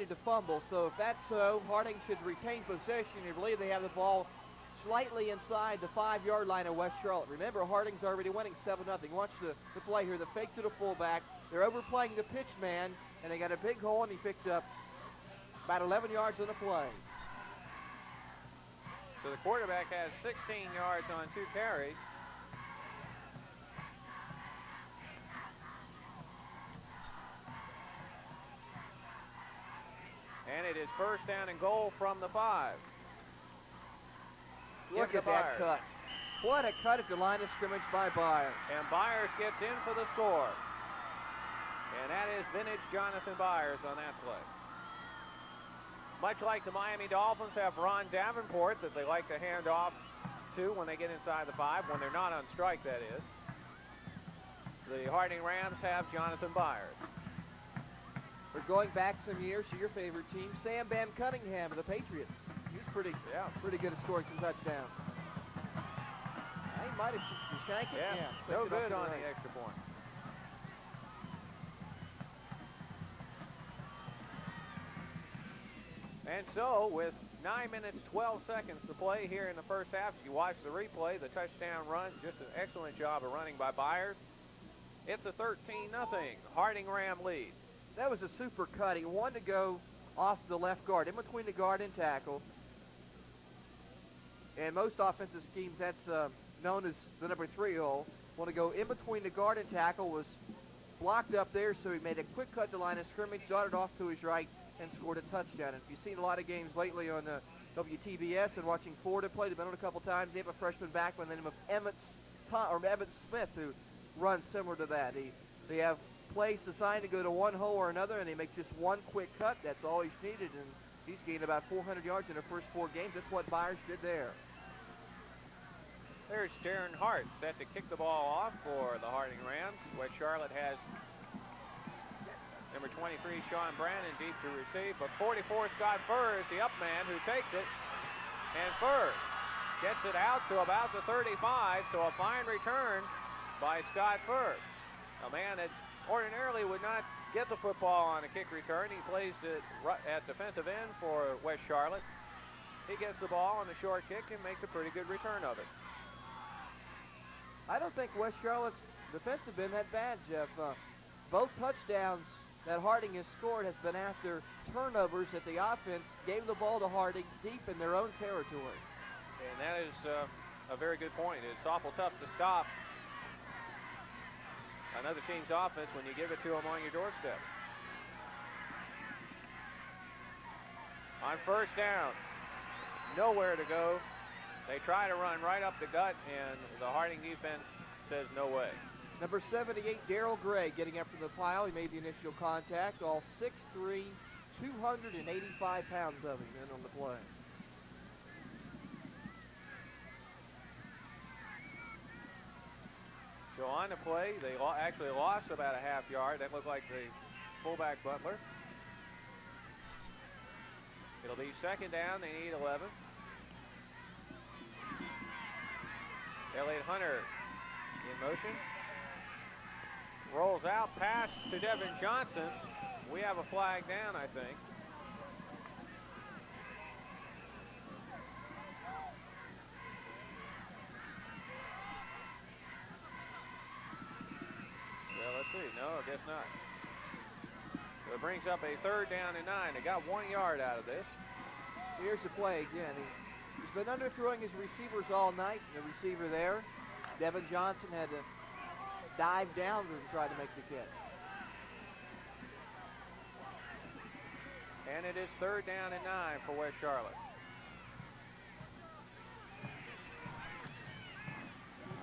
avoided the fumble. So if that's so, Harding should retain possession. I believe they have the ball slightly inside the 5-yard line of West Charlotte. Remember, Harding's already winning 7-0. Watch the play here, the fake to the fullback. They're overplaying the pitch man, and they got a big hole, and he picked up about 11 yards on the play. So the quarterback has 16 yards on 2 carries. And it is first down and goal from the 5. Look at that cut. What a cut at the line of scrimmage by Byers. And Byers gets in for the score. And that is vintage Jonathan Byers on that play. Much like the Miami Dolphins have Ron Davenport that they like to hand off to when they get inside the 5, when they're not on strike, that is. The Harding Rams have Jonathan Byers. We're going back some years to your favorite team, Sam Bam Cunningham of the Patriots. He's pretty good at scoring some touchdowns. He might have shanked it. Yeah, no good on the extra point. And so, with 9 minutes, 12 seconds to play here in the first half, if you watch the replay, the touchdown run, just an excellent job of running by Byers. It's a 13-0 Harding Ram lead. That was a super cut. He wanted to go off the left guard, in between the guard and tackle. And most offensive schemes, that's known as the number 3 hole. Want to go in between the guard and tackle, was blocked up there, so he made a quick cut to line of scrimmage, darted off to his right, and scored a touchdown. And if you've seen a lot of games lately on WTBS and watching Florida play, they've been on a couple times. They have a freshman back by the name of Emmett Smith, who runs similar to that. They have plays designed to go to one hole or another, and they make just one quick cut. That's all he's needed, and he's gained about 400 yards in the first 4 games. That's what Byers did there. There's Darren Hart set to kick the ball off for the Harding Rams. West Charlotte has number 23, Sean Brandon, deep to receive, but 44, Scott Furr is the up man who takes it, and Furr gets it out to about the 35, so a fine return by Scott Furr, a man that ordinarily would not get the football on a kick return. He plays it at defensive end for West Charlotte. He gets the ball on the short kick and makes a pretty good return of it. I don't think West Charlotte's defense has been that bad, Jeff. Both touchdowns that Harding has scored has been after turnovers that the offense gave the ball to Harding deep in their own territory. And that is a very good point. It's awful tough to stop another team's offense when you give it to them on your doorstep. On first down, nowhere to go. They try to run right up the gut, and the Harding defense says no way. Number 78, Darrell Gray, getting up from the pile. He made the initial contact. All 6'3", 285 pounds of him in on the play. So on the play, they actually lost about a half yard. That looked like the fullback Butler. It'll be second down. They need 11. Elliott Hunter in motion. Rolls out, pass to Devin Johnson. We have a flag down, I think. Well, let's see. No, I guess not. So it brings up a third down and 9. They got 1 yard out of this. Here's the play again. He's been underthrowing his receivers all night. The receiver there, Devin Johnson, had to dive down and try to make the catch. And it is third down and 9 for West Charlotte.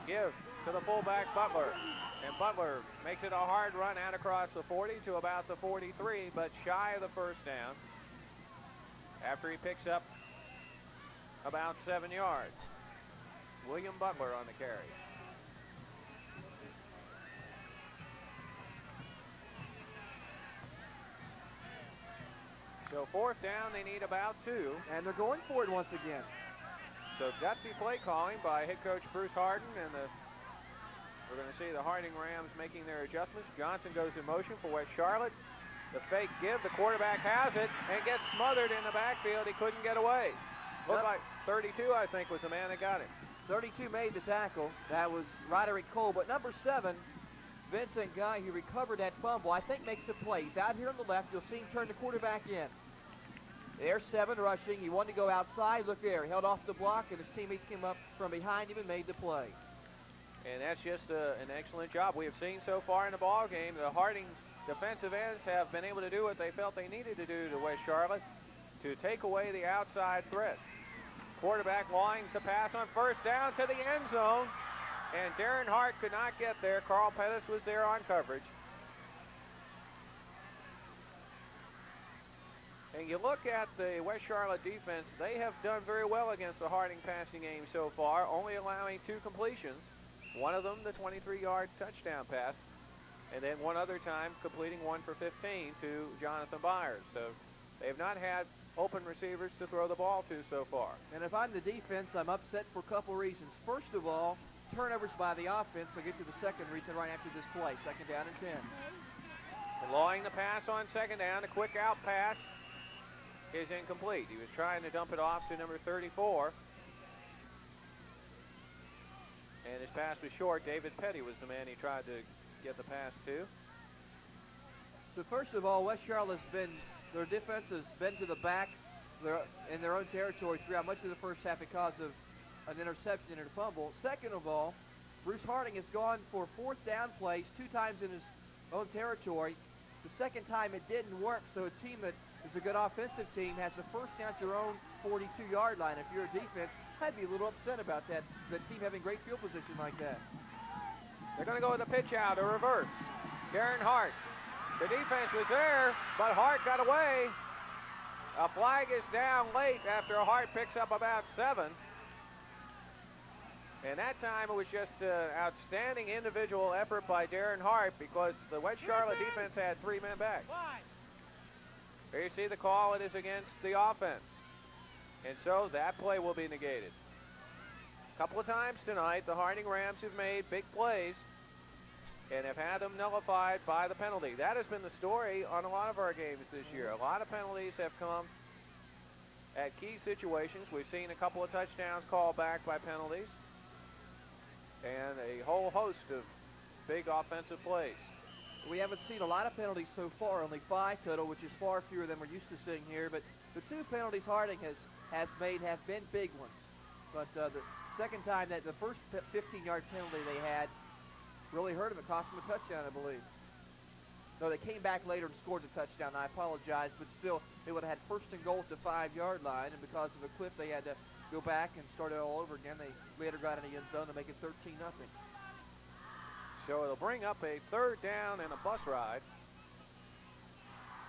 Give to the fullback Butler. And Butler makes it a hard run out across the 40 to about the 43, but shy of the first down after he picks up about 7 yards. William Butler on the carry. So fourth down, they need about 2. And they're going for it once again. So gutsy play calling by head coach Bruce Harden, and we're going to see the Harding Rams making their adjustments. Johnson goes in motion for West Charlotte. The fake give, the quarterback has it and gets smothered in the backfield. He couldn't get away. Looked like 32, I think, was the man that got him. 32 made the tackle. That was Roderick Cole. But number 7, Vincent Guy, who recovered that fumble, I think makes the play. He's out here on the left. You'll see him turn the quarterback in. There's 7 rushing. He wanted to go outside. Look there. Held off the block, and his teammates came up from behind him and made the play. And that's just an excellent job. We have seen so far in the ball game, the Harding defensive ends have been able to do what they felt they needed to do to West Charlotte to take away the outside threat. Quarterback lines to pass on first down to the end zone, and Darren Hart could not get there. Carl Pettis was there on coverage. And you look at the West Charlotte defense, they have done very well against the Harding passing game so far, only allowing 2 completions. One of them, the 23-yard touchdown pass, and then one other time completing 1 for 15 to Jonathan Byers. So they've not had open receivers to throw the ball to so far. And if I'm the defense, I'm upset for a couple reasons. First of all, turnovers by the offense. I'll get to the second reason right after this play. 2nd down and 10. And Lawing the pass on 2nd down. A quick out pass is incomplete. He was trying to dump it off to number 34. And his pass was short. David Petty was the man he tried to get the pass to. So first of all, West Charlotte's their defense has been to the back in their own territory throughout much of the first half because of an interception and a fumble. Second of all, Bruce Harding has gone for 4th down plays 2 times in his own territory. The second time it didn't work, so a team that is a good offensive team has the first down at their own 42-yard line. If you're a defense, I'd be a little upset about that, the team having great field position like that. They're going to go with a pitch out, a reverse. Darren Hart. The defense was there, but Hart got away. A flag is down late after Hart picks up about 7. And that time it was just an outstanding individual effort by Darren Hart because the West Charlotte defense had 3 men back. Here you see the call. It is against the offense. And so that play will be negated. A couple of times tonight, the Harding Rams have made big plays and have had them nullified by the penalty. That has been the story on a lot of our games this year. A lot of penalties have come at key situations. We've seen a couple of touchdowns called back by penalties and a whole host of big offensive plays. We haven't seen a lot of penalties so far, only 5 total, which is far fewer than we're used to seeing here. But the 2 penalties Harding has made have been big ones. But the second time, that the first 15-yard penalty they had really hurt them. It cost them a touchdown, I believe. No, they came back later and scored the touchdown. I apologize, but still, they would have had 1st and goal at the 5-yard line, and because of a cliff, they had to go back and start it all over again. They later got in the end zone to make it 13-0. So it'll bring up a 3rd down and a bus ride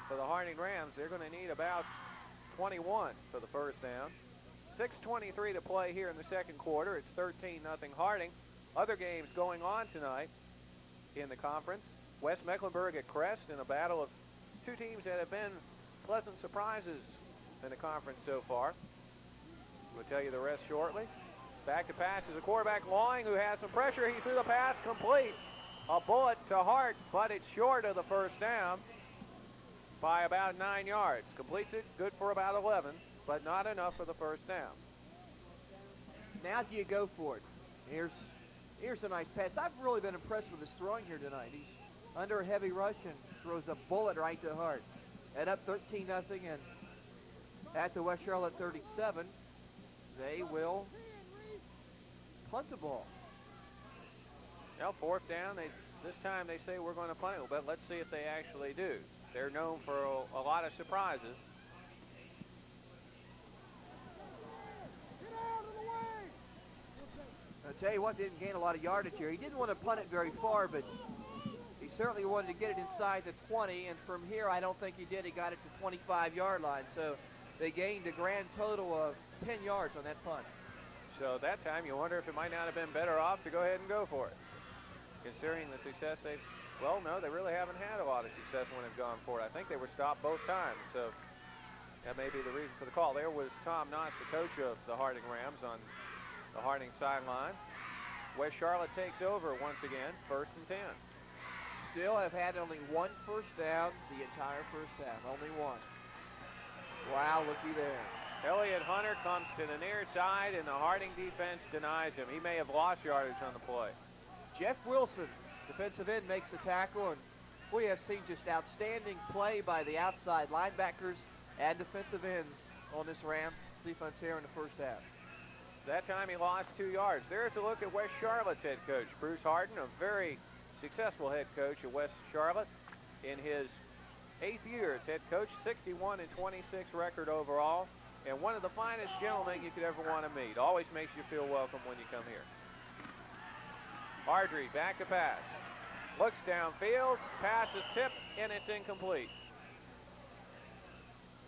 for the Harding Rams. They're going to need about 21 for the first down. 6:23 to play here in the second quarter. It's 13-0 Harding. Other games going on tonight in the conference. West Mecklenburg at Crest in a battle of 2 teams that have been pleasant surprises in the conference so far. We'll tell you the rest shortly. Back to pass is the quarterback Lawing, who has some pressure. He threw the pass complete. A bullet to Hart, but it's short of the first down by about 9 yards. Completes it, good for about 11, but not enough for the first down. Now do you go for it? Here's a nice pass. I've really been impressed with his throwing here tonight. He's under a heavy rush and throws a bullet right to Hart. And up 13-0, and at the West Charlotte 37, they will punt the ball. Well, 4th down. This time they say we're going to punt it, but let's see if they actually do. They're known for a lot of surprises. I'll tell you what, didn't gain a lot of yardage here. He didn't want to punt it very far, but he certainly wanted to get it inside the 20, and from here I don't think he did. He got it to 25-yard line, so they gained a grand total of 10 yards on that punt. So that time you wonder if it might not have been better off to go ahead and go for it. Considering the success they've, well, no, they really haven't had a lot of success when they've gone for it. I think they were stopped both times, so that may be the reason for the call. There was Tom Knotts, the coach of the Harding Rams, on the Harding sideline. West Charlotte takes over once again, 1st and 10. still have had only one first down the entire first half. Only one. Wow, looky there. Elliott Hunter comes to the near side, and the Harding defense denies him. He may have lost yardage on the play. Jeff Wilson, defensive end, makes the tackle, and we have seen just outstanding play by the outside linebackers and defensive ends on this Rams defense here in the first half. That time he lost 2 yards. There's a look at West Charlotte's head coach, Bruce Harden, a very successful head coach at West Charlotte in his 8th year as head coach, 61-26 record overall, and one of the finest gentlemen you could ever want to meet. Always makes you feel welcome when you come here. Ardrey back to pass. Looks downfield, pass is tipped, and it's incomplete.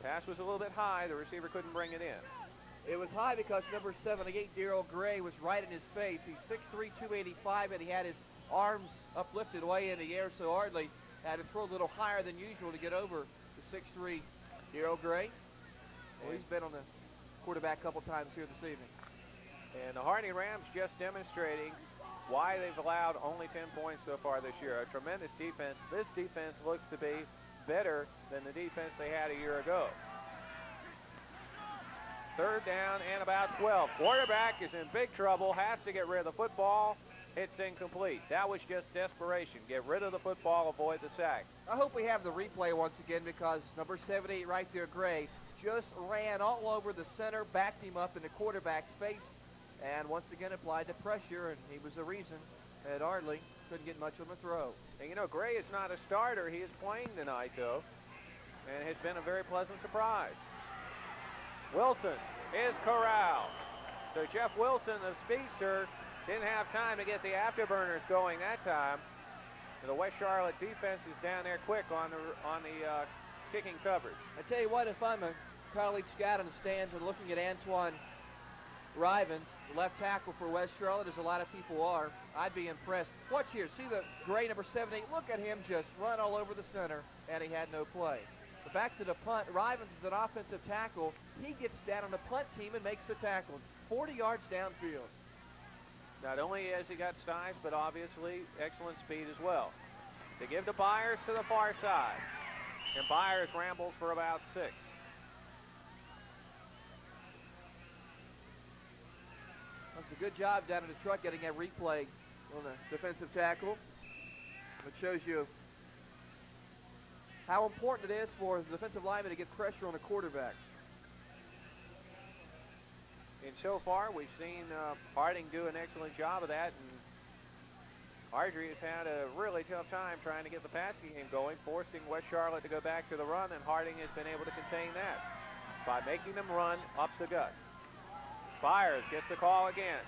Pass was a little bit high. The receiver couldn't bring it in. It was high because number 78, Darrell Gray, was right in his face. He's 6'3", 285, and he had his arms uplifted way in the air, so Ardley had to throw a little higher than usual to get over the 6'3", Darrell Gray. Well, he's been on the quarterback a couple times here this evening. And the Harding Rams just demonstrating why they've allowed only 10 points so far this year. A tremendous defense. This defense looks to be better than the defense they had a year ago. 3rd down and about 12. Quarterback is in big trouble, has to get rid of the football. It's incomplete. That was just desperation. Get rid of the football, avoid the sack. I hope we have the replay once again, because number 78 right there, Gray, just ran all over the center, backed him up in the quarterback's face, and once again applied the pressure, and he was the reason that Ardley couldn't get much on the throw. And you know, Gray is not a starter. He is playing tonight, though, and has been a very pleasant surprise. Wilson is corralled. So Jeff Wilson, the speedster, didn't have time to get the afterburners going that time. And the West Charlotte defense is down there quick on the kicking coverage. I tell you what, if I'm a college scout in the stands and looking at Antoine Rivens, the left tackle for West Charlotte, as a lot of people are, I'd be impressed. Watch here. See the Gray number 78? Look at him just run all over the center, and he had no play. But back to the punt. Rivens is an offensive tackle. He gets down on the punt team and makes the tackle. 40 yards downfield. Not only has he got size, but obviously excellent speed as well. They give to Byers to the far side. And Byers rambles for about 6. That's a good job down in the truck getting a replay on the defensive tackle. It shows you how important it is for the defensive lineman to get pressure on the quarterback. And so far, we've seen Harding do an excellent job of that. And Ardrey has had a really tough time trying to get the passing game going, forcing West Charlotte to go back to the run, and Harding has been able to contain that by making them run up the gut. Byers gets the call again.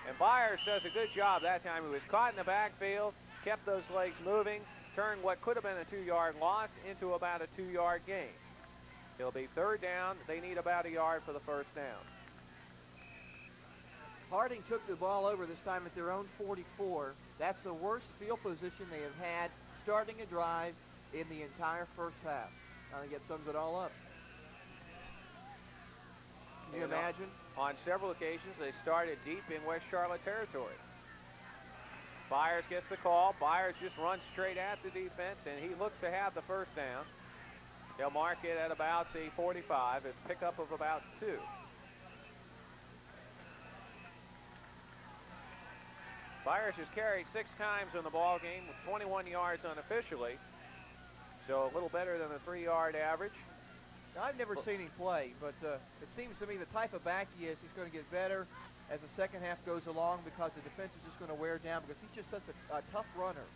And Byers does a good job that time. He was caught in the backfield, kept those legs moving, turned what could have been a 2-yard loss into about a 2-yard gain. It'll be 3rd down. They need about a yard for the first down. Harding took the ball over this time at their own 44. That's the worst field position they have had starting a drive in the entire first half. I think that sums it all up. Can you imagine? On several occasions, they started deep in West Charlotte territory. Byers gets the call. Byers just runs straight at the defense, and he looks to have the first down. They'll mark it at about the 45. It's pickup of about 2. Byers has carried 6 times in the ball game with 21 yards unofficially, so a little better than a 3-yard average. Now, I've never seen him play, but it seems to me the type of back he is, he's going to get better as the second half goes along, because the defense is just going to wear down, because he's just such a tough runner.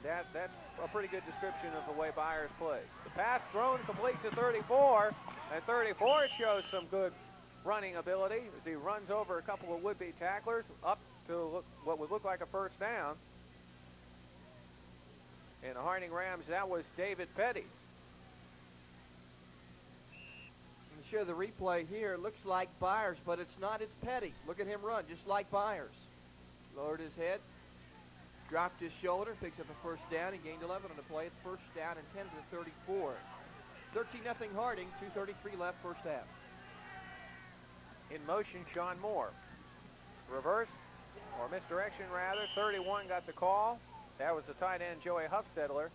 That's a pretty good description of the way Byers plays. The pass thrown complete to 34, and 34 shows some good running ability as he runs over a couple of would-be tacklers up to what would look like a first down. And the Harding Rams, that was David Petty. To show the replay here, it looks like Byers, but it's not. It's Petty. Look at him run, just like Byers. Lowered his head, dropped his shoulder, picks up a first down. He gained 11 on the play. It's first down and 10 to the 34. 13-0 Harding, 2:33 left first half. In motion, Sean Moore. Reverse, or misdirection rather. 31 got the call. That was the tight end, Joey Huffstetler.